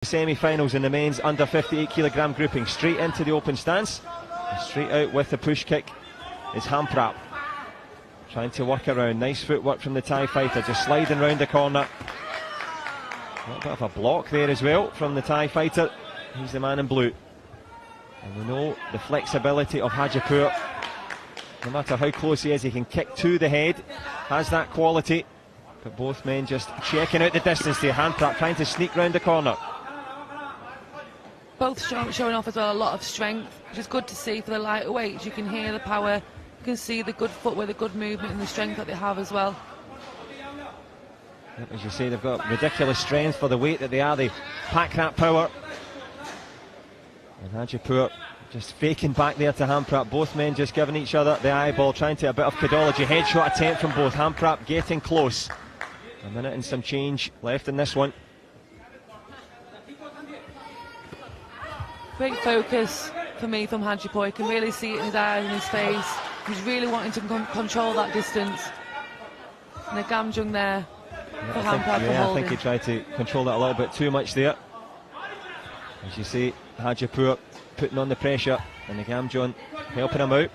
Semi-finals in the men's under 58 kilogram grouping. Straight into the open stance, straight out with the push kick is Hanprab, trying to work around. Nice footwork from the Thai fighter, just sliding round the corner. A little bit of a block there as well from the Thai fighter. He's the man in blue, and we know the flexibility of Hadipour. No matter how close he is, he can kick to the head, has that quality. But both men just checking out the distance there. Hanprab trying to sneak round the corner. Both showing off as well a lot of strength, which is good to see for the lighter weights. You can hear the power, you can see the good footwork, the good movement and the strength that they have as well. Yep, as you say, they've got ridiculous strength for the weight that they are. They pack that power. And Hadipour just faking back there to Hanprab. Both men just giving each other the eyeball, trying to a bit of caudology. Headshot attempt from both. Hanprab getting close. A minute and some change left in this one. Great focus for me from Hadipour. You can really see it in his eyes and his face. He's really wanting to control that distance. And the gamjung there for Hanprab for holding. I think he tried to control that a little bit too much there. As you see, Hadipour putting on the pressure, and the gamjung helping him out.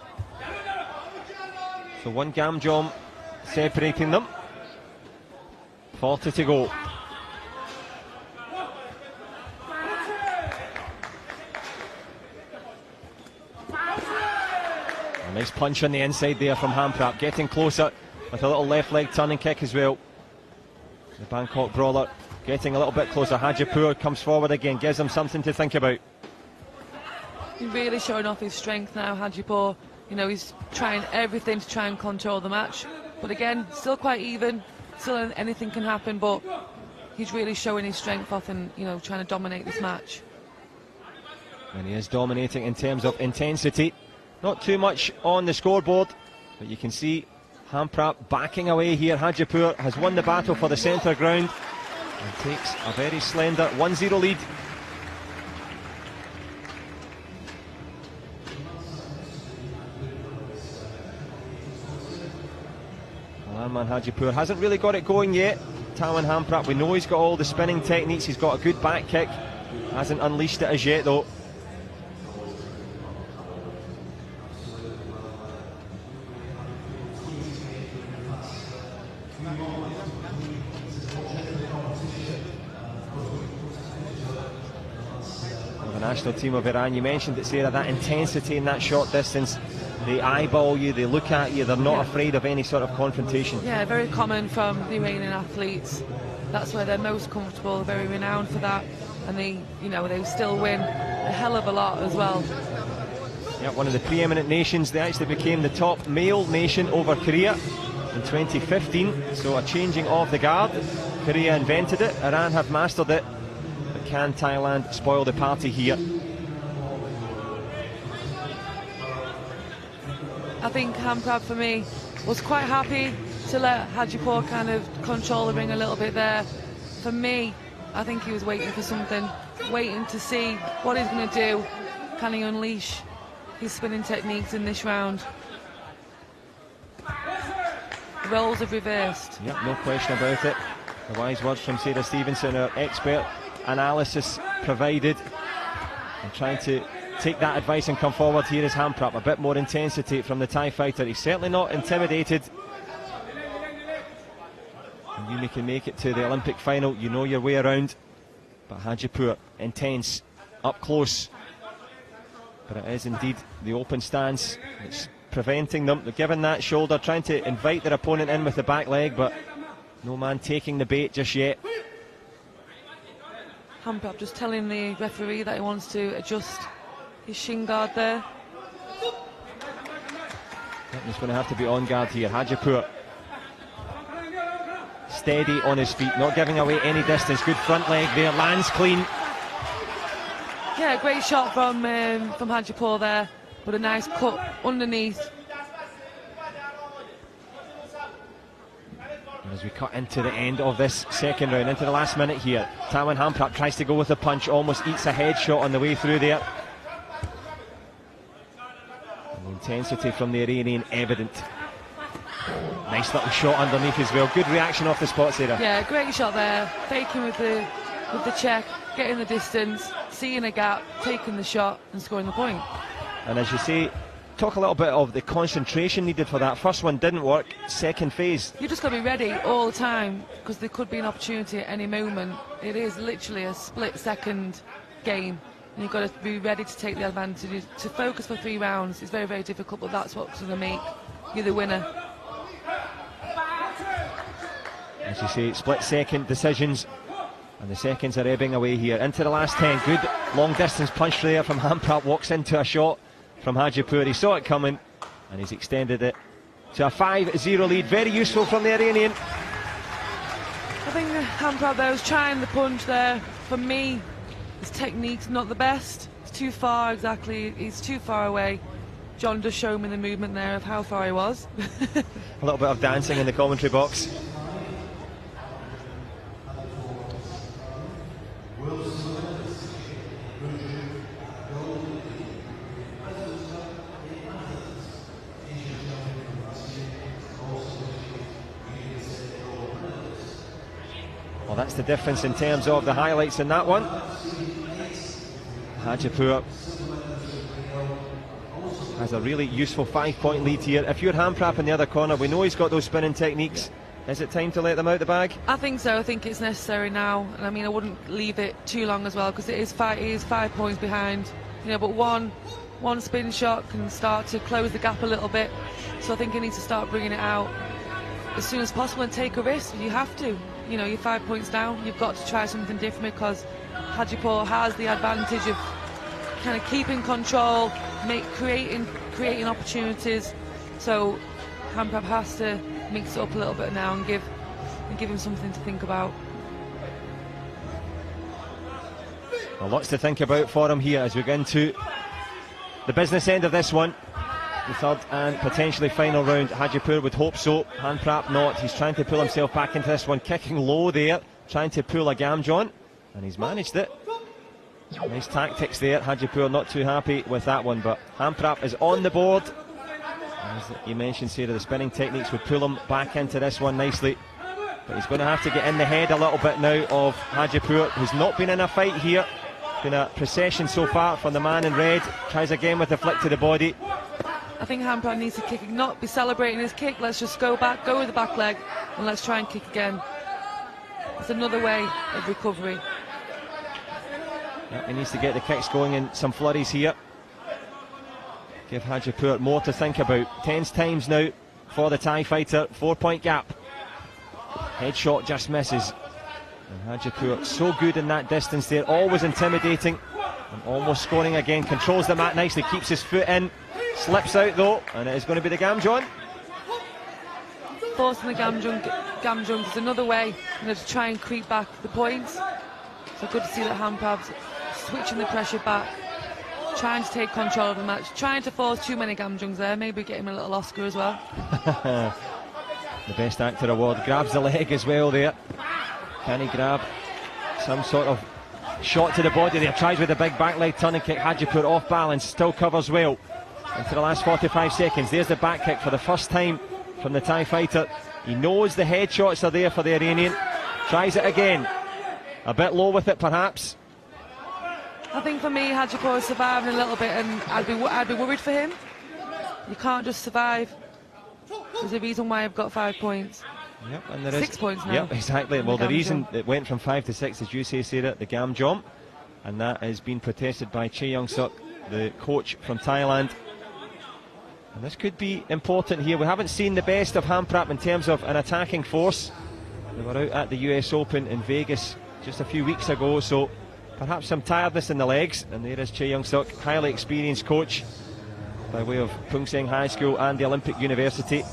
So one gamjung separating them. 40 to go. A nice punch on the inside there from Hanprab, getting closer with a little left leg turning kick as well. The Bangkok brawler getting a little bit closer. Hadipour comes forward again, gives him something to think about. He's really showing off his strength now, Hadipour. You know, he's trying everything to try and control the match. But again, still quite even. Still anything can happen, but he's really showing his strength off and, you know, trying to dominate this match. And he is dominating in terms of intensity. Not too much on the scoreboard, but you can see Hanprab backing away here. Hadipour has won the battle for the centre ground and takes a very slender 1-0 lead. Armin Hadipour hasn't really got it going yet. Tawin Hanprab, we know he's got all the spinning techniques, he's got a good back kick, hasn't unleashed it as yet though. Well, the national team of Iran, you mentioned it, Sarah, that intensity in that short distance. They eyeball you, they look at you, they're not afraid of any sort of confrontation. Yeah, very common from the Iranian athletes. That's where they're most comfortable, very renowned for that. And they, you know, they still win a hell of a lot as well. Yeah, one of the preeminent nations. They actually became the top male nation over Korea in 2015. So a changing of the guard. Korea invented it, Iran have mastered it. But can Thailand spoil the party here? I think Hanprab, for me, was quite happy to let Hadipour kind of control the ring a little bit there. For me, I think he was waiting for something, waiting to see what he's going to do. Can he unleash his spinning techniques in this round? The roles have reversed. Yep, no question about it. The wise words from Sarah Stevenson, our expert analysis provided. And trying to take that advice and come forward. Here is Hanprab, a bit more intensity from the Thai fighter. He's certainly not intimidated. And you can make it to the Olympic final, you know your way around. But Hadipour, intense, up close. But it is indeed the open stance that's preventing them. They're giving that shoulder, trying to invite their opponent in with the back leg, but no man taking the bait just yet. Hanprab just telling the referee that he wants to adjust his shin guard there. He's going to have to be on guard here. Hadipour steady on his feet, not giving away any distance. Good front leg there, lands clean. Yeah, great shot from Hadipour there, but a nice cut underneath. And as we cut into the end of this second round, into the last minute here, Tawin Hanprab tries to go with a punch, almost eats a headshot on the way through there. The intensity from the Iranian evident. Nice little shot underneath as well. Good reaction off the spot, Sarah. Yeah, great shot there. Faking with the check. getting the distance, seeing a gap, taking the shot and scoring the point. And as you say, talk a little bit of the concentration needed for that. First one didn't work, second phase. You just got to be ready all the time, because there could be an opportunity at any moment. It is literally a split-second game, and you've got to be ready to take the advantage. To focus for 3 rounds is very, very difficult, but that's what's going to make you the winner. As you say, split-second decisions, and the seconds are ebbing away here. Into the last 10, good long-distance punch there from Hanprab, walks into a shot from Hadipour. He saw it coming, and he's extended it to a 5-0 lead. Very useful from the Iranian. I think Hanprab there was trying the punch there. For me, his technique's not the best. It's too far, exactly. He's too far away. John just showed me the movement there of how far he was. A little bit of dancing in the commentary box. Well, that's the difference in terms of the highlights in that one. Hadipour has a really useful 5-point lead here. If you're Hanprab in the other corner, we know he's got those spinning techniques. Is it time to let them out the bag? I think so. I think it's necessary now. And I mean, I wouldn't leave it too long as well, because it is 5 points behind. You know, but one spin shot can start to close the gap a little bit. So I think he needs to start bringing it out as soon as possible and take a risk. You have to. You know, you're 5 points down. You've got to try something different, because Hadipour has the advantage of kind of keeping control, creating opportunities. So Hanprab has to mix it up a little bit now and give him something to think about. Well, lots to think about for him here as we get into the business end of this one. The third and potentially final round. Hadipour would hope so. Hanprab not. He's trying to pull himself back into this one, kicking low there, trying to pull a gamjon, and he's managed it. Nice tactics there. Hadipour not too happy with that one, but Hanprab is on the board. As you mentioned, Sarah, the spinning techniques would pull him back into this one nicely, but he's going to have to get in the head a little bit now of Hadipour, who's not been in a fight here. Been a procession so far from the man in red. Tries again with the flick to the body. I think Hanprab needs to kick, not be celebrating his kick. Let's just go back, go with the back leg, and let's try and kick again. It's another way of recovery. Yeah, he needs to get the kicks going in some flurries here. Give Hadipour more to think about. Tense times now for the Thai fighter. 4-point gap. Headshot just misses. And Hadipour so good in that distance there, always intimidating, and almost scoring again. Controls the mat nicely, keeps his foot in, slips out though, and it is going to be the gamjon. Forcing the gamjon is another way, you know, to try and creep back the points. So good to see that Hanprab's switching the pressure back, trying to take control of the match, trying to force too many gamjons there, maybe get him a little Oscar as well. The best actor award. Grabs the leg as well there. Can he grab some sort of shot to the body there? Tries with a big back leg turn and kick. Hadipour off balance, still covers well. Into the last 45 seconds, there's the back kick for the first time from the Thai fighter. He knows the headshots are there for the Iranian. Tries it again. A bit low with it perhaps. I think for me, Hadipour is surviving a little bit, and I'd be worried for him. You can't just survive. There's a reason why I've got 5 points. Yep, and there 6 points now. Yep, exactly. Well, the reason it went from 5 to 6, as you say, Sarah, the gamjon, and that has been protested by Chae Young-suk, the coach from Thailand. And this could be important here. We haven't seen the best of Hanprab in terms of an attacking force. They were out at the US Open in Vegas just a few weeks ago, so perhaps some tiredness in the legs. And there is Chae Young-suk, highly experienced coach by way of Pung Seng High School and the Olympic University.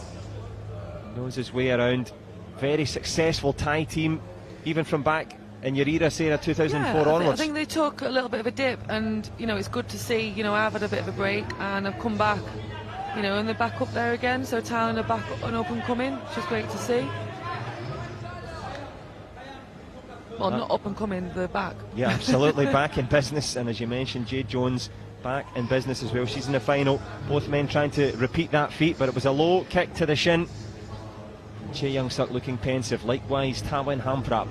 Knows his way around. Very successful Thai team, even from back in your era, Sarah, 2004 onwards. I think they took a little bit of a dip, and you know, it's good to see. You know, I've had a bit of a break and I've come back, you know, and they're back up there again. So Thailand are back and up and coming, which is great to see. Well, not up and coming, they're back. Yeah, absolutely. Back in business, and as you mentioned, Jade Jones back in business as well. She's in the final. Both men trying to repeat that feat, but it was a low kick to the shin. Chae Young-suk looking pensive, likewise Tawin Hanprab.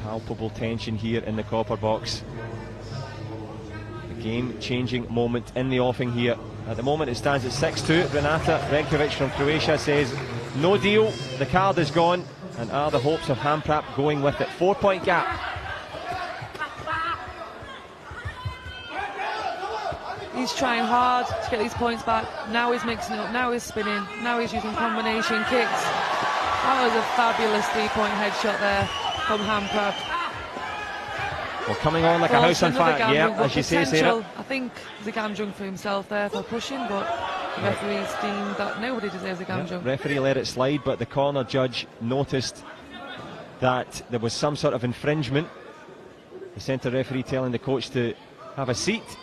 Palpable tension here in the copper box. A game-changing moment in the offing here. At the moment it stands at 6-2. Renata Renkovic from Croatia says, no deal, the card is gone. And are the hopes of Hanprab going with it? 4-point gap. He's trying hard to get these points back. Now he's mixing it up, now he's spinning, now he's using combination kicks. That was a fabulous 3-point headshot there from Hanprab. Well, coming on like a house on fire, yeah, as you say, Sarah. I think he's a gamjung for himself there for pushing, but the referee's deemed that nobody deserves a gamjung. Referee let it slide, but the corner judge noticed that there was some sort of infringement. The centre referee telling the coach to have a seat.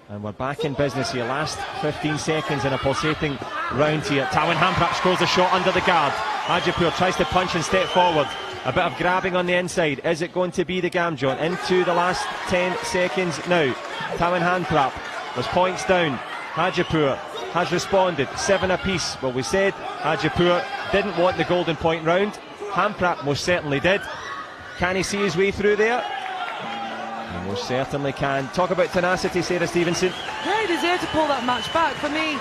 And we're back in business here. Last 15 seconds in a pulsating round here. Tawin Hanprab scores a shot under the guard. Hadipour tries to punch and step forward. A bit of grabbing on the inside. Is it going to be the gamjon? Into the last 10 seconds now. Tawin Hanprab was points down. Hadipour has responded. 7 apiece. Well, we said Hadipour didn't want the golden point round. Hanprab most certainly did. Can he see his way through there? He most certainly can. Talk about tenacity, Sarah Stevenson. Yeah, he deserved to pull that match back. For me,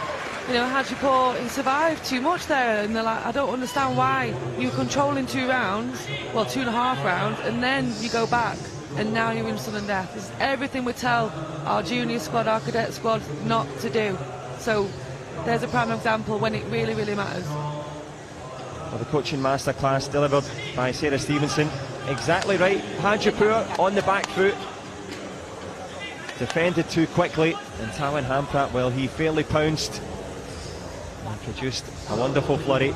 you know, Hadipour, he survived too much there, and I don't understand why you're controlling 2 rounds, well, 2.5 rounds, and then you go back, and now you're in sudden death. It's everything we tell our junior squad, our cadet squad not to do. So there's a prime example when it really, really matters. Well, the coaching masterclass delivered by Sarah Stevenson. Exactly right. Hadipour on the back foot. Defended too quickly, and Tawin Hanprab, well, he fairly pounced and produced a wonderful flurry.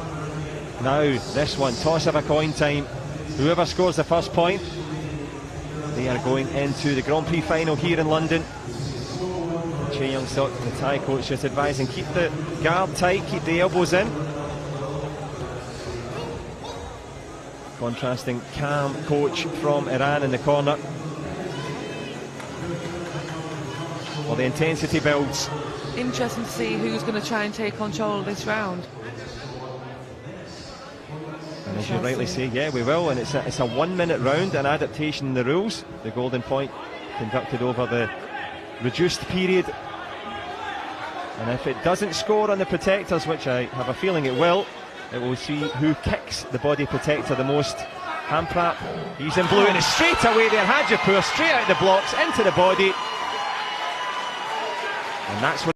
Now this one, toss of a coin time. Whoever scores the first point, they are going into the Grand Prix final here in London. Chae Young-suk, the Thai coach, is advising keep the guard tight, keep the elbows in. Contrasting calm coach from Iran in the corner. Well, the intensity builds. Interesting to see who's going to try and take control of this round. And as you rightly say, yeah, we will. And it's a 1-minute round, an adaptation in the rules. The golden point conducted over the reduced period. And if it doesn't score on the protectors, which I have a feeling it will see who kicks the body protector the most. Hanprab, he's in blue, and it's straight away there. Hadipour straight out the blocks into the body. And that's what